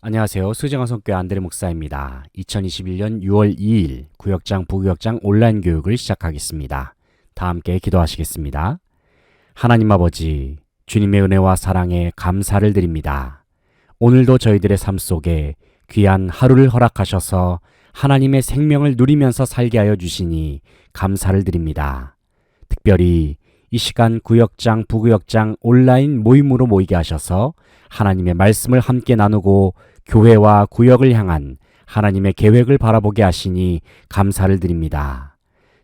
안녕하세요. 수정화 성교회 안드레 목사입니다. 2021년 6월 2일 구역장 부구역장 온라인 교육을 시작하겠습니다. 다 함께 기도하시겠습니다. 하나님 아버지, 주님의 은혜와 사랑에 감사를 드립니다. 오늘도 저희들의 삶 속에 귀한 하루를 허락하셔서 하나님의 생명을 누리면서 살게 하여 주시니 감사를 드립니다. 특별히 이 시간 구역장 부구역장 온라인 모임으로 모이게 하셔서 하나님의 말씀을 함께 나누고 교회와 구역을 향한 하나님의 계획을 바라보게 하시니 감사를 드립니다.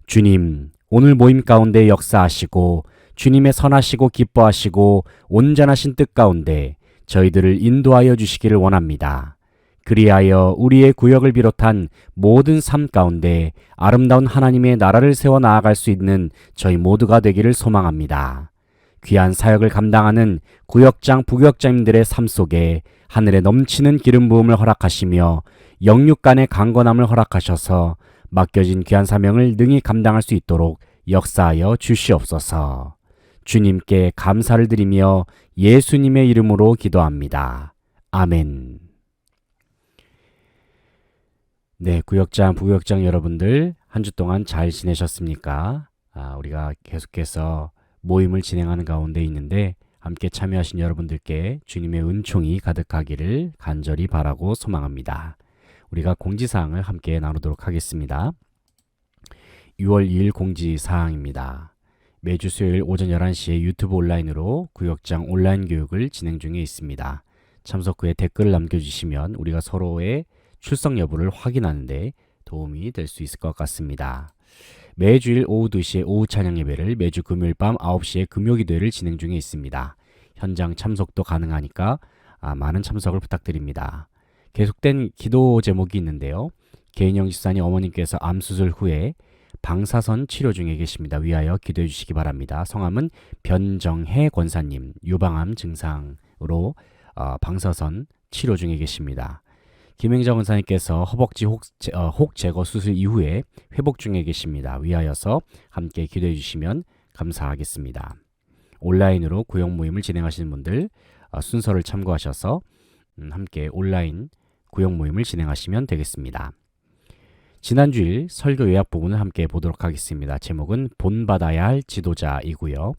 주님, 오늘 모임 가운데 역사하시고 주님의 선하시고 기뻐하시고 온전하신 뜻 가운데 저희들을 인도하여 주시기를 원합니다. 그리하여 우리의 구역을 비롯한 모든 삶 가운데 아름다운 하나님의 나라를 세워 나아갈 수 있는 저희 모두가 되기를 소망합니다. 귀한 사역을 감당하는 구역장, 부구역장님들의 삶 속에 하늘에 넘치는 기름 부음을 허락하시며 영육 간의 강건함을 허락하셔서 맡겨진 귀한 사명을 능히 감당할 수 있도록 역사하여 주시옵소서. 주님께 감사를 드리며 예수님의 이름으로 기도합니다. 아멘. 네, 구역장, 부구역장 여러분들 한 주 동안 잘 지내셨습니까? 우리가 계속해서 모임을 진행하는 가운데 있는데 함께 참여하신 여러분들께 주님의 은총이 가득하기를 간절히 바라고 소망합니다. 우리가 공지사항을 함께 나누도록 하겠습니다. 6월 2일 공지사항입니다. 매주 수요일 오전 11시에 유튜브 온라인으로 구역장 온라인 교육을 진행 중에 있습니다. 참석 후에 댓글을 남겨주시면 우리가 서로의 출석 여부를 확인하는 데 도움이 될 수 있을 것 같습니다. 매주일 오후 2시에 오후 찬양 예배를 매주 금요일 밤 9시에 금요기도회를 진행 중에 있습니다. 현장 참석도 가능하니까 많은 참석을 부탁드립니다. 계속된 기도 제목이 있는데요. 개인영 집사님 어머님께서 암 수술 후에 방사선 치료 중에 계십니다. 위하여 기도해 주시기 바랍니다. 성함은 변정혜 권사님, 유방암 증상으로 방사선 치료 중에 계십니다. 김행정 원사님께서 허벅지 혹 제거 수술 이후에 회복 중에 계십니다. 위하여서 함께 기도해 주시면 감사하겠습니다. 온라인으로 구역 모임을 진행하시는 분들 순서를 참고하셔서 함께 온라인 구역 모임을 진행하시면 되겠습니다. 지난주일 설교 요약 부분을 함께 보도록 하겠습니다. 제목은 본받아야 할 지도자이고요.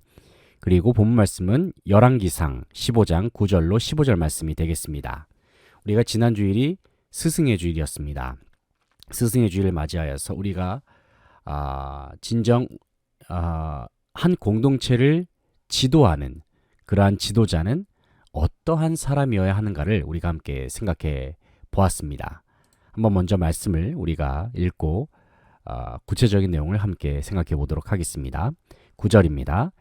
그리고 본 말씀은 열왕기상 15장 9절로 15절 말씀이 되겠습니다. 우리가 지난주일이 스승의 주일이었습니다. 스승의 주일을 맞이하여서 우리가 진정 한 공동체를 지도하는 그러한 지도자는 어떠한 사람이어야 하는가를 우리가 함께 생각해 보았습니다. 한번 먼저 말씀을 우리가 읽고 구체적인 내용을 함께 생각해 보도록 하겠습니다. 9절입니다.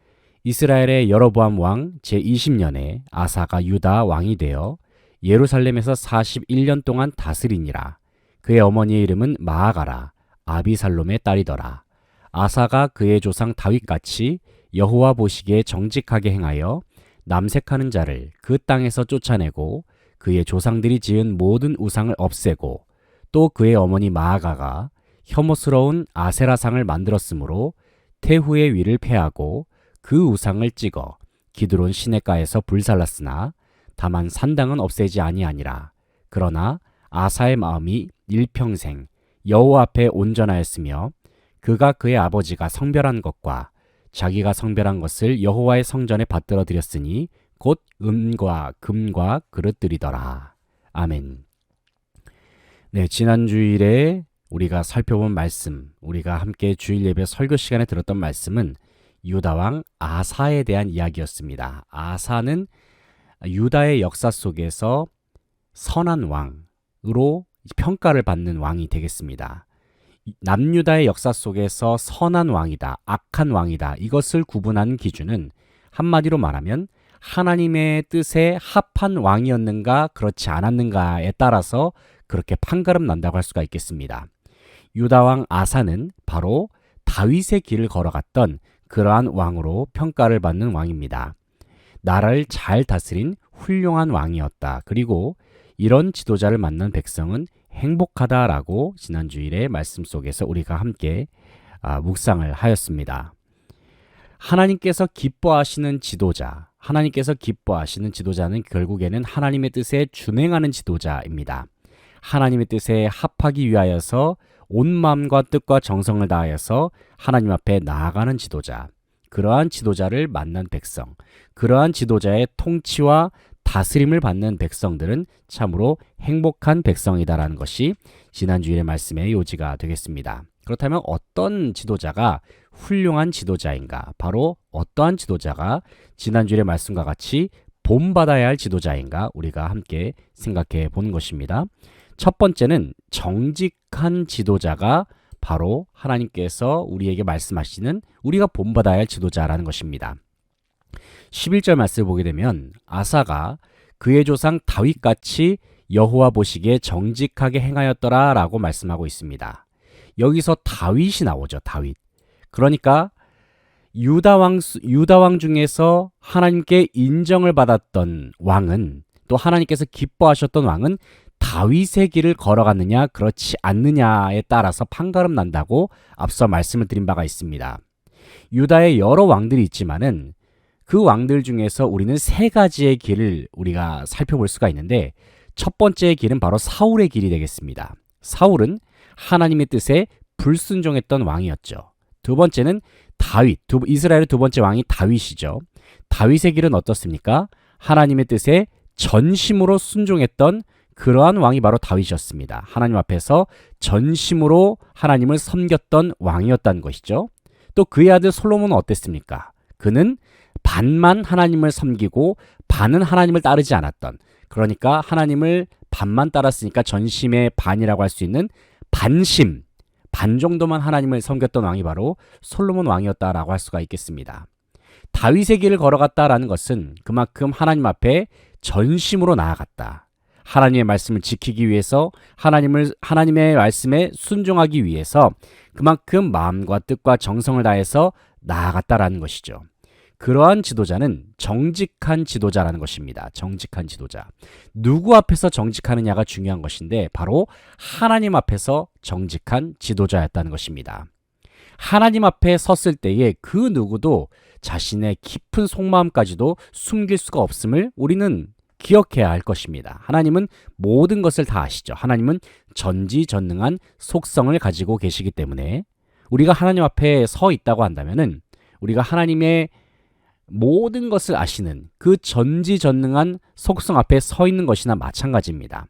이스라엘의 여로보암 왕 제20년에 아사가 유다 왕이 되어 예루살렘에서 41년 동안 다스리니라. 그의 어머니의 이름은 마아가라. 아비살롬의 딸이더라. 아사가 그의 조상 다윗같이 여호와 보시기에 정직하게 행하여 남색하는 자를 그 땅에서 쫓아내고 그의 조상들이 지은 모든 우상을 없애고 또 그의 어머니 마아가가 혐오스러운 아세라상을 만들었으므로 태후의 위를 패하고 그 우상을 찍어 기드론 시내가에서 불살랐으나 다만 산당은 없애지 아니하니라. 그러나 아사의 마음이 일평생 여호와 앞에 온전하였으며 그가 그의 아버지가 성별한 것과 자기가 성별한 것을 여호와의 성전에 받들어 드렸으니 곧 은과 금과 그릇들이더라. 아멘. 네, 지난 주일에 우리가 살펴본 말씀, 우리가 함께 주일 예배 설교 시간에 들었던 말씀은 유다왕 아사에 대한 이야기였습니다. 아사는 유다의 역사 속에서 선한 왕으로 평가를 받는 왕이 되겠습니다. 남유다의 역사 속에서 선한 왕이다, 악한 왕이다, 이것을 구분하는 기준은 한마디로 말하면 하나님의 뜻에 합한 왕이었는가 그렇지 않았는가에 따라서 그렇게 판가름 난다고 할 수가 있겠습니다. 유다왕 아사는 바로 다윗의 길을 걸어갔던 그러한 왕으로 평가를 받는 왕입니다. 나라를 잘 다스린 훌륭한 왕이었다. 그리고 이런 지도자를 만난 백성은 행복하다라고 지난주일의 말씀 속에서 우리가 함께 묵상을 하였습니다. 하나님께서 기뻐하시는 지도자, 하나님께서 기뻐하시는 지도자는 결국에는 하나님의 뜻에 준행하는 지도자입니다. 하나님의 뜻에 합하기 위하여서 온 마음과 뜻과 정성을 다하여서 하나님 앞에 나아가는 지도자, 그러한 지도자를 만난 백성, 그러한 지도자의 통치와 다스림을 받는 백성들은 참으로 행복한 백성이다라는 것이 지난주일의 말씀의 요지가 되겠습니다. 그렇다면 어떤 지도자가 훌륭한 지도자인가? 바로 어떠한 지도자가 지난주일의 말씀과 같이 본받아야 할 지도자인가? 우리가 함께 생각해 보는 것입니다. 첫 번째는 정직한 지도자가 바로 하나님께서 우리에게 말씀하시는 우리가 본받아야 할 지도자라는 것입니다. 11절 말씀을 보게 되면 아사가 그의 조상 다윗같이 여호와 보시기에 정직하게 행하였더라 라고 말씀하고 있습니다. 여기서 다윗이 나오죠. 다윗. 그러니까 유다 왕 중에서 하나님께 인정을 받았던 왕은, 또 하나님께서 기뻐하셨던 왕은 다윗의 길을 걸어갔느냐 그렇지 않느냐에 따라서 판가름 난다고 앞서 말씀을 드린 바가 있습니다. 유다의 여러 왕들이 있지만은 그 왕들 중에서 우리는 세 가지의 길을 우리가 살펴볼 수가 있는데, 첫 번째의 길은 바로 사울의 길이 되겠습니다. 사울은 하나님의 뜻에 불순종했던 왕이었죠. 두 번째는 다윗, 이스라엘의 두 번째 왕이 다윗이죠. 다윗의 길은 어떻습니까? 하나님의 뜻에 전심으로 순종했던 그러한 왕이 바로 다윗이었습니다. 하나님 앞에서 전심으로 하나님을 섬겼던 왕이었다는 것이죠. 또 그의 아들 솔로몬은 어땠습니까? 그는 반만 하나님을 섬기고 반은 하나님을 따르지 않았던, 그러니까 하나님을 반만 따랐으니까 전심의 반이라고 할 수 있는 반심, 반 정도만 하나님을 섬겼던 왕이 바로 솔로몬 왕이었다라고 할 수가 있겠습니다. 다윗의 길을 걸어갔다라는 것은 그만큼 하나님 앞에 전심으로 나아갔다. 하나님의 말씀을 지키기 위해서, 하나님의 말씀에 순종하기 위해서 그만큼 마음과 뜻과 정성을 다해서 나아갔다라는 것이죠. 그러한 지도자는 정직한 지도자라는 것입니다. 정직한 지도자. 누구 앞에서 정직하느냐가 중요한 것인데 바로 하나님 앞에서 정직한 지도자였다는 것입니다. 하나님 앞에 섰을 때에 그 누구도 자신의 깊은 속마음까지도 숨길 수가 없음을 우리는 기억해야 할 것입니다. 하나님은 모든 것을 다 아시죠. 하나님은 전지전능한 속성을 가지고 계시기 때문에 우리가 하나님 앞에 서 있다고 한다면은 우리가 하나님의 모든 것을 아시는 그 전지전능한 속성 앞에 서 있는 것이나 마찬가지입니다.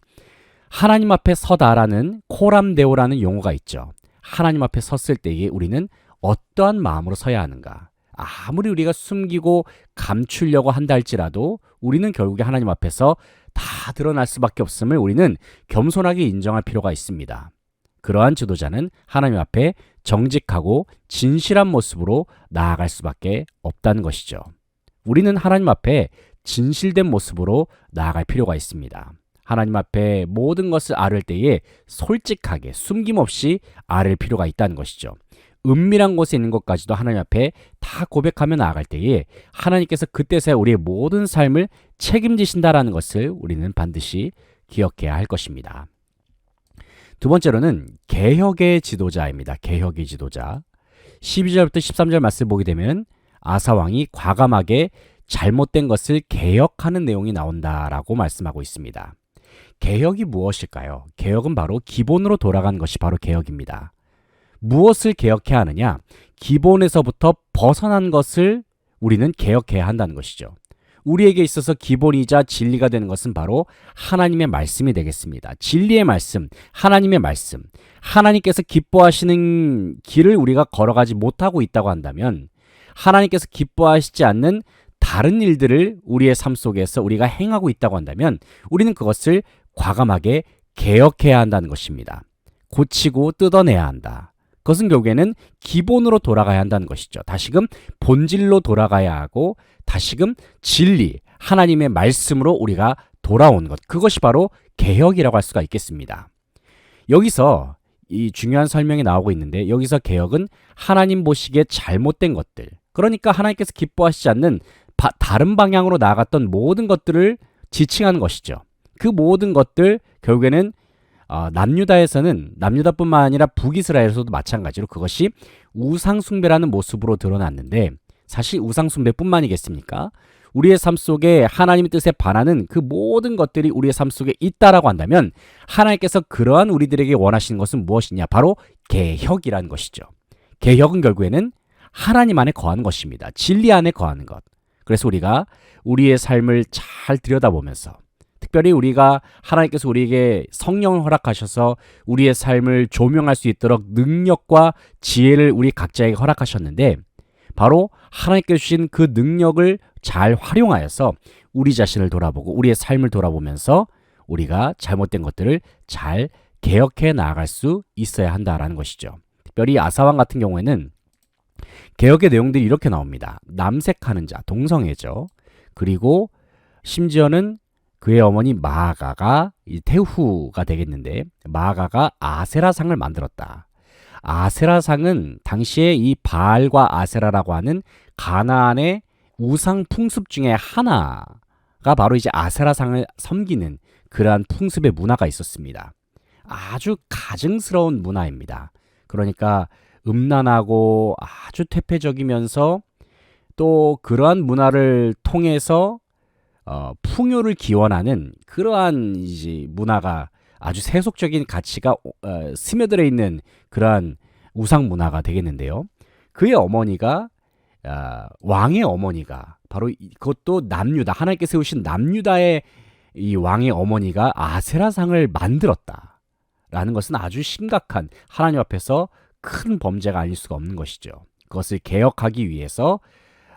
하나님 앞에 서다라는 코람데오라는 용어가 있죠. 하나님 앞에 섰을 때에 우리는 어떠한 마음으로 서야 하는가? 아무리 우리가 숨기고 감추려고 한다 할지라도 우리는 결국에 하나님 앞에서 다 드러날 수밖에 없음을 우리는 겸손하게 인정할 필요가 있습니다. 그러한 지도자는 하나님 앞에 정직하고 진실한 모습으로 나아갈 수밖에 없다는 것이죠. 우리는 하나님 앞에 진실된 모습으로 나아갈 필요가 있습니다. 하나님 앞에 모든 것을 아를 때에 솔직하게 숨김없이 아를 필요가 있다는 것이죠. 은밀한 곳에 있는 것까지도 하나님 앞에 다 고백하며 나아갈 때에 하나님께서 그때서야 우리의 모든 삶을 책임지신다라는 것을 우리는 반드시 기억해야 할 것입니다. 두 번째로는 개혁의 지도자입니다. 개혁의 지도자. 12절부터 13절 말씀을 보게 되면 아사왕이 과감하게 잘못된 것을 개혁하는 내용이 나온다라고 말씀하고 있습니다. 개혁이 무엇일까요? 개혁은 바로 기본으로 돌아간 것이 바로 개혁입니다. 무엇을 개혁해야 하느냐? 기본에서부터 벗어난 것을 우리는 개혁해야 한다는 것이죠. 우리에게 있어서 기본이자 진리가 되는 것은 바로 하나님의 말씀이 되겠습니다. 진리의 말씀, 하나님의 말씀. 하나님께서 기뻐하시는 길을 우리가 걸어가지 못하고 있다고 한다면 하나님께서 기뻐하시지 않는 다른 일들을 우리의 삶 속에서 우리가 행하고 있다고 한다면 우리는 그것을 과감하게 개혁해야 한다는 것입니다. 고치고 뜯어내야 한다. 그것은 결국에는 기본으로 돌아가야 한다는 것이죠. 다시금 본질로 돌아가야 하고 다시금 진리, 하나님의 말씀으로 우리가 돌아오는 것. 그것이 바로 개혁이라고 할 수가 있겠습니다. 여기서 이 중요한 설명이 나오고 있는데 여기서 개혁은 하나님 보시기에 잘못된 것들, 그러니까 하나님께서 기뻐하시지 않는 다른 방향으로 나아갔던 모든 것들을 지칭하는 것이죠. 그 모든 것들 결국에는 남유다에서는 남유다뿐만 아니라 북이스라엘에서도 마찬가지로 그것이 우상숭배라는 모습으로 드러났는데 사실 우상숭배뿐만이겠습니까? 우리의 삶 속에 하나님의 뜻에 반하는 그 모든 것들이 우리의 삶 속에 있다라고 한다면 하나님께서 그러한 우리들에게 원하시는 것은 무엇이냐? 바로 개혁이라는 것이죠. 개혁은 결국에는 하나님 안에 거하는 것입니다. 진리 안에 거하는 것. 그래서 우리가 우리의 삶을 잘 들여다보면서 특별히 우리가 하나님께서 우리에게 성령을 허락하셔서 우리의 삶을 조명할 수 있도록 능력과 지혜를 우리 각자에게 허락하셨는데 바로 하나님께서 주신 그 능력을 잘 활용하여서 우리 자신을 돌아보고 우리의 삶을 돌아보면서 우리가 잘못된 것들을 잘 개혁해 나아갈 수 있어야 한다라는 것이죠. 특별히 아사왕 같은 경우에는 개혁의 내용들이 이렇게 나옵니다. 남색하는 자, 동성애죠. 그리고 심지어는 그의 어머니 마아가가 태후가 되겠는데 마아가가 아세라상을 만들었다. 아세라상은 당시에 이 바알과 아세라라고 하는 가나안의 우상 풍습 중에 하나가 바로 이제 아세라상을 섬기는 그러한 풍습의 문화가 있었습니다. 아주 가증스러운 문화입니다. 그러니까 음란하고 아주 퇴폐적이면서 또 그러한 문화를 통해서 풍요를 기원하는 그러한 이제 문화가 아주 세속적인 가치가 스며들어 있는 그러한 우상 문화가 되겠는데요. 그의 어머니가 왕의 어머니가 바로 그것도 남유다 하나님께 세우신 남유다의 이 왕의 어머니가 아세라상을 만들었다라는 것은 아주 심각한 하나님 앞에서 큰 범죄가 아닐 수가 없는 것이죠. 그것을 개혁하기 위해서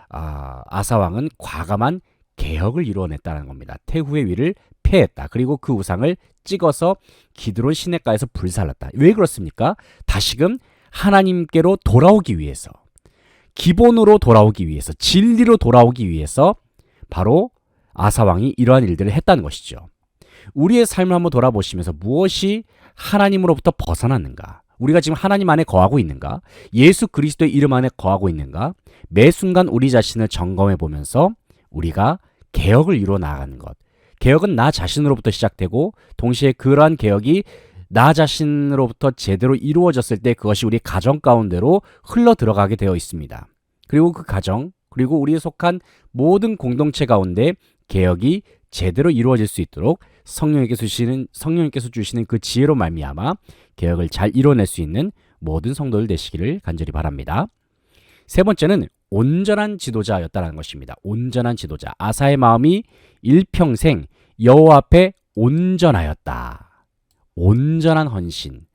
아사왕은 과감한 개혁을 이루어냈다는 겁니다. 태후의 위를 폐했다. 그리고 그 우상을 찍어서 기드론 시냇가에서 불살랐다. 왜 그렇습니까? 다시금 하나님께로 돌아오기 위해서, 기본으로 돌아오기 위해서, 진리로 돌아오기 위해서 바로 아사왕이 이러한 일들을 했다는 것이죠. 우리의 삶을 한번 돌아보시면서 무엇이 하나님으로부터 벗어났는가? 우리가 지금 하나님 안에 거하고 있는가? 예수 그리스도의 이름 안에 거하고 있는가? 매 순간 우리 자신을 점검해 보면서 우리가 개혁을 이루어 나가는 것. 개혁은 나 자신으로부터 시작되고 동시에 그러한 개혁이 나 자신으로부터 제대로 이루어졌을 때 그것이 우리 가정 가운데로 흘러 들어가게 되어 있습니다. 그리고 그 가정, 그리고 우리에 속한 모든 공동체 가운데 개혁이 제대로 이루어질 수 있도록 성령님께서 주시는 그 지혜로 말미암아 개혁을 잘 이뤄낼 수 있는 모든 성도들 되시기를 간절히 바랍니다. 세 번째는 온전한 지도자였다는 것입니다. 온전한 지도자. 아사의 마음이 일평생 여호와 앞에 온전하였다. 온전한 헌신.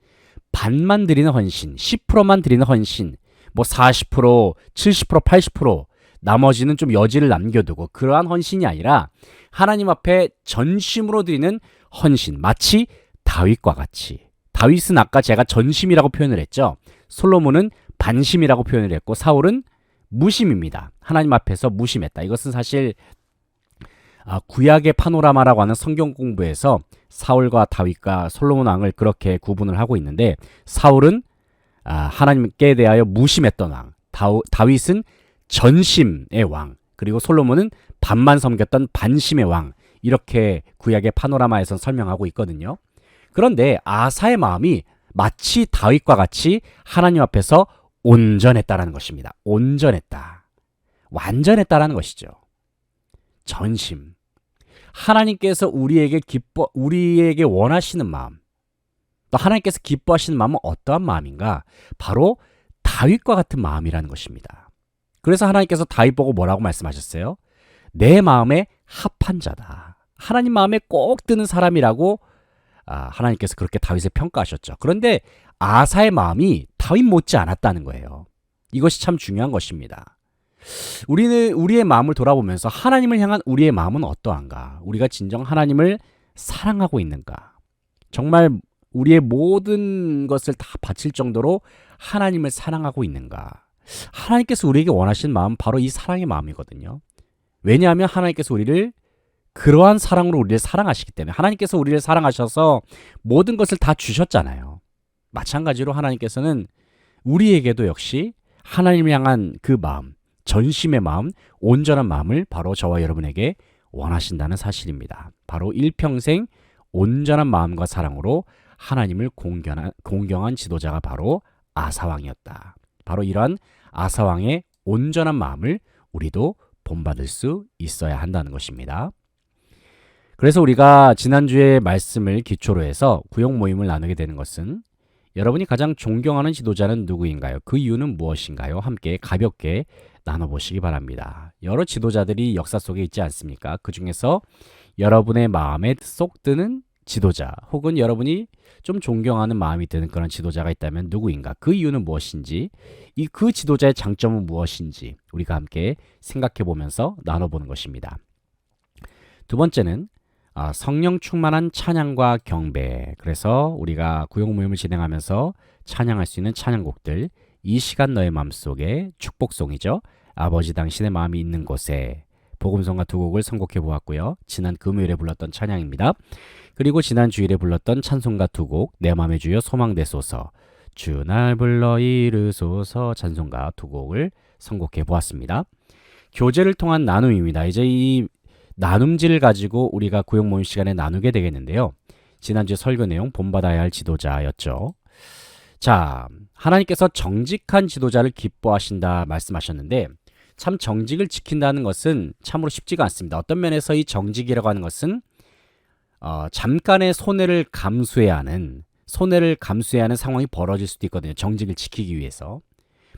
반만 드리는 헌신, 10%만 드리는 헌신, 뭐 40%, 70%, 80% 나머지는 좀 여지를 남겨두고 그러한 헌신이 아니라 하나님 앞에 전심으로 드리는 헌신. 마치 다윗과 같이. 다윗은 아까 제가 전심이라고 표현을 했죠. 솔로몬은 반심이라고 표현을 했고 사울은 무심입니다. 하나님 앞에서 무심했다. 이것은 사실 구약의 파노라마라고 하는 성경 공부에서 사울과 다윗과 솔로몬 왕을 그렇게 구분을 하고 있는데 사울은 하나님께 대하여 무심했던 왕, 다윗은 전심의 왕, 그리고 솔로몬은 반만 섬겼던 반심의 왕, 이렇게 구약의 파노라마에서 설명하고 있거든요. 그런데 아사의 마음이 마치 다윗과 같이 하나님 앞에서 온전했다라는 것입니다. 온전했다. 완전했다라는 것이죠. 전심. 하나님께서 우리에게 원하시는 마음, 또 하나님께서 기뻐하시는 마음은 어떠한 마음인가? 바로 다윗과 같은 마음이라는 것입니다. 그래서 하나님께서 다윗 보고 뭐라고 말씀하셨어요? 내 마음에 합한 자다. 하나님 마음에 꼭 드는 사람이라고 하나님께서 그렇게 다윗을 평가하셨죠. 그런데 아사의 마음이 다윗 못지 않았다는 거예요. 이것이 참 중요한 것입니다. 우리는 우리의 마음을 돌아보면서 하나님을 향한 우리의 마음은 어떠한가? 우리가 진정 하나님을 사랑하고 있는가? 정말 우리의 모든 것을 다 바칠 정도로 하나님을 사랑하고 있는가? 하나님께서 우리에게 원하시는 마음은 바로 이 사랑의 마음이거든요. 왜냐하면 하나님께서 우리를 그러한 사랑으로 우리를 사랑하시기 때문에 하나님께서 우리를 사랑하셔서 모든 것을 다 주셨잖아요. 마찬가지로 하나님께서는 우리에게도 역시 하나님을 향한 그 마음, 전심의 마음, 온전한 마음을 바로 저와 여러분에게 원하신다는 사실입니다. 바로 일평생 온전한 마음과 사랑으로 하나님을 공경한 지도자가 바로 아사왕이었다. 바로 이러한 아사왕의 온전한 마음을 우리도 본받을 수 있어야 한다는 것입니다. 그래서 우리가 지난주에 말씀을 기초로 해서 구역 모임을 나누게 되는 것은 여러분이 가장 존경하는 지도자는 누구인가요? 그 이유는 무엇인가요? 함께 가볍게 나눠보시기 바랍니다. 여러 지도자들이 역사 속에 있지 않습니까? 그 중에서 여러분의 마음에 쏙 드는 지도자 혹은 여러분이 좀 존경하는 마음이 드는 그런 지도자가 있다면 누구인가? 그 이유는 무엇인지, 그 지도자의 장점은 무엇인지 우리가 함께 생각해 보면서 나눠보는 것입니다. 두 번째는 성령 충만한 찬양과 경배. 그래서 우리가 구역 모임을 진행하면서 찬양할 수 있는 찬양곡들, 이 시간 너의 마음속에 축복송이죠. 아버지 당신의 마음이 있는 곳에, 복음성가 두 곡을 선곡해 보았고요. 지난 금요일에 불렀던 찬양입니다. 그리고 지난 주일에 불렀던 찬송가 두 곡, 내 마음의 주여 소망되소서, 주 날 불러 이르소서 찬송가 두 곡을 선곡해 보았습니다. 교제를 통한 나눔입니다. 이제 이 나눔지를 가지고 우리가 구역 모임 시간에 나누게 되겠는데요. 지난주 설교 내용 본받아야 할 지도자였죠. 자, 하나님께서 정직한 지도자를 기뻐하신다 말씀하셨는데 참 정직을 지킨다는 것은 참으로 쉽지가 않습니다. 어떤 면에서 이 정직이라고 하는 것은 잠깐의 손해를 감수해야 하는 상황이 벌어질 수도 있거든요. 정직을 지키기 위해서.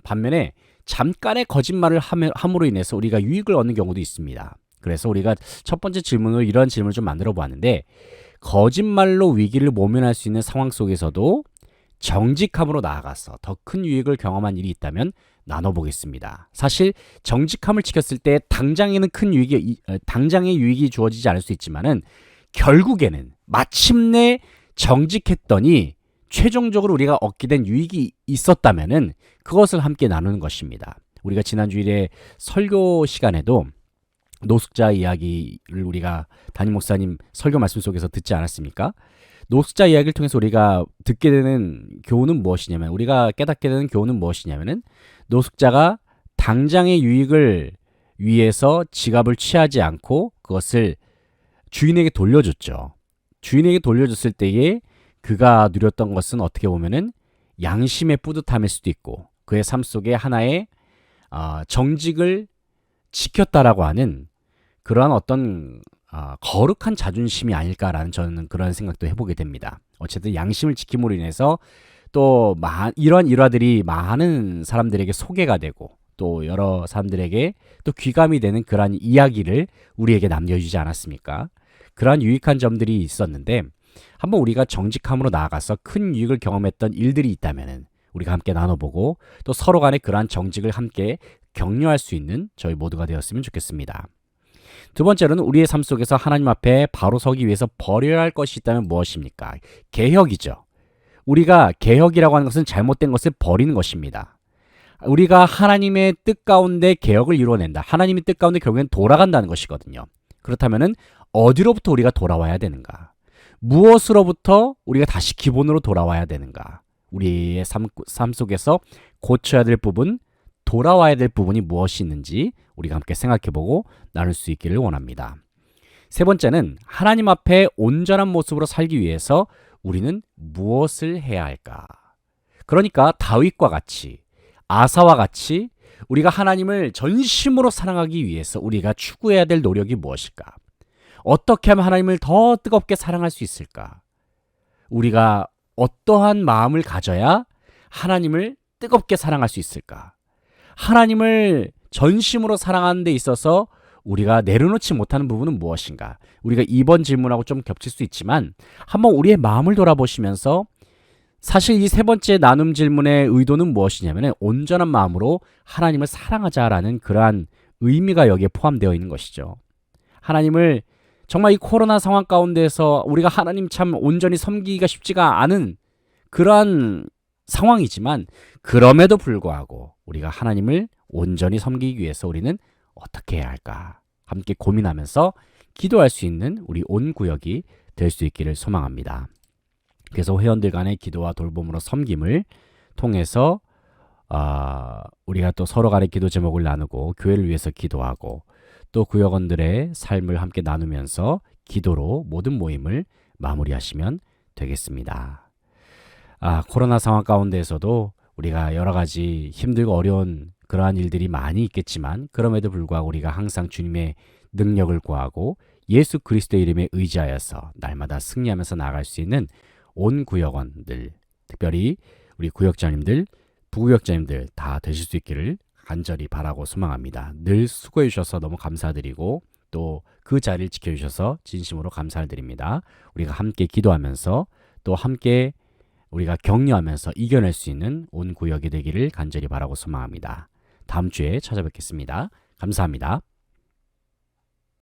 반면에 잠깐의 거짓말을 함으로 인해서 우리가 유익을 얻는 경우도 있습니다. 그래서 우리가 첫 번째 질문으로 이런 질문을 좀 만들어 보았는데, 거짓말로 위기를 모면할 수 있는 상황 속에서도 정직함으로 나아가서 더 큰 유익을 경험한 일이 있다면 나눠보겠습니다. 사실 정직함을 지켰을 때 당장의 유익이 주어지지 않을 수 있지만은 결국에는 마침내 정직했더니 최종적으로 우리가 얻게 된 유익이 있었다면은 그것을 함께 나누는 것입니다. 우리가 지난 주일에 설교 시간에도 노숙자 이야기를 우리가 담임 목사님 설교 말씀 속에서 듣지 않았습니까? 노숙자 이야기를 통해서 우리가 듣게 되는 교훈은 무엇이냐면, 우리가 깨닫게 되는 교훈은 무엇이냐면은 노숙자가 당장의 유익을 위해서 지갑을 취하지 않고 그것을 주인에게 돌려줬죠. 주인에게 돌려줬을 때에 그가 누렸던 것은 어떻게 보면은 양심의 뿌듯함일 수도 있고 그의 삶 속에 하나의 정직을 지켰다라고 하는 그러한 어떤 거룩한 자존심이 아닐까라는 저는 그런 생각도 해보게 됩니다. 어쨌든 양심을 지킴으로 인해서 또 이러한 일화들이 많은 사람들에게 소개가 되고 또 여러 사람들에게 또 귀감이 되는 그러한 이야기를 우리에게 남겨주지 않았습니까? 그러한 유익한 점들이 있었는데 한번 우리가 정직함으로 나아가서 큰 유익을 경험했던 일들이 있다면 우리가 함께 나눠보고 또 서로 간에 그러한 정직을 함께 격려할 수 있는 저희 모두가 되었으면 좋겠습니다. 두 번째로는 우리의 삶 속에서 하나님 앞에 바로 서기 위해서 버려야 할 것이 있다면 무엇입니까? 개혁이죠. 우리가 개혁이라고 하는 것은 잘못된 것을 버리는 것입니다. 우리가 하나님의 뜻 가운데 개혁을 이루어낸다. 하나님의 뜻 가운데 결국엔 돌아간다는 것이거든요. 그렇다면은 어디로부터 우리가 돌아와야 되는가? 무엇으로부터 우리가 다시 기본으로 돌아와야 되는가? 우리의 삶 속에서 고쳐야 될 부분, 돌아와야 될 부분이 무엇이 있는지 우리가 함께 생각해보고 나눌 수 있기를 원합니다. 세 번째는 하나님 앞에 온전한 모습으로 살기 위해서 우리는 무엇을 해야 할까? 그러니까 다윗과 같이, 아사와 같이 우리가 하나님을 전심으로 사랑하기 위해서 우리가 추구해야 될 노력이 무엇일까? 어떻게 하면 하나님을 더 뜨겁게 사랑할 수 있을까? 우리가 어떠한 마음을 가져야 하나님을 뜨겁게 사랑할 수 있을까? 하나님을 전심으로 사랑하는 데 있어서 우리가 내려놓지 못하는 부분은 무엇인가? 우리가 이번 질문하고 좀 겹칠 수 있지만 한번 우리의 마음을 돌아보시면서 사실 이 세 번째 나눔 질문의 의도는 무엇이냐면 온전한 마음으로 하나님을 사랑하자라는 그러한 의미가 여기에 포함되어 있는 것이죠. 하나님을 정말 이 코로나 상황 가운데서 우리가 하나님 참 온전히 섬기기가 쉽지가 않은 그러한 상황이지만 그럼에도 불구하고 우리가 하나님을 온전히 섬기기 위해서 우리는 어떻게 해야 할까? 함께 고민하면서 기도할 수 있는 우리 온 구역이 될 수 있기를 소망합니다. 그래서 회원들 간의 기도와 돌봄으로 섬김을 통해서 우리가 또 서로 간의 기도 제목을 나누고 교회를 위해서 기도하고 또 구역원들의 삶을 함께 나누면서 기도로 모든 모임을 마무리하시면 되겠습니다. 코로나 상황 가운데에서도 우리가 여러 가지 힘들고 어려운 그러한 일들이 많이 있겠지만 그럼에도 불구하고 우리가 항상 주님의 능력을 구하고 예수 그리스도의 이름에 의지하여서 날마다 승리하면서 나아갈 수 있는 온 구역원들, 특별히 우리 구역장님들, 부구역장님들 다 되실 수 있기를 간절히 바라고 소망합니다. 늘 수고해 주셔서 너무 감사드리고 또 그 자리를 지켜주셔서 진심으로 감사를 드립니다. 우리가 함께 기도하면서 또 함께 우리가 격려하면서 이겨낼 수 있는 온 구역이 되기를 간절히 바라고 소망합니다. 다음 주에 찾아뵙겠습니다. 감사합니다.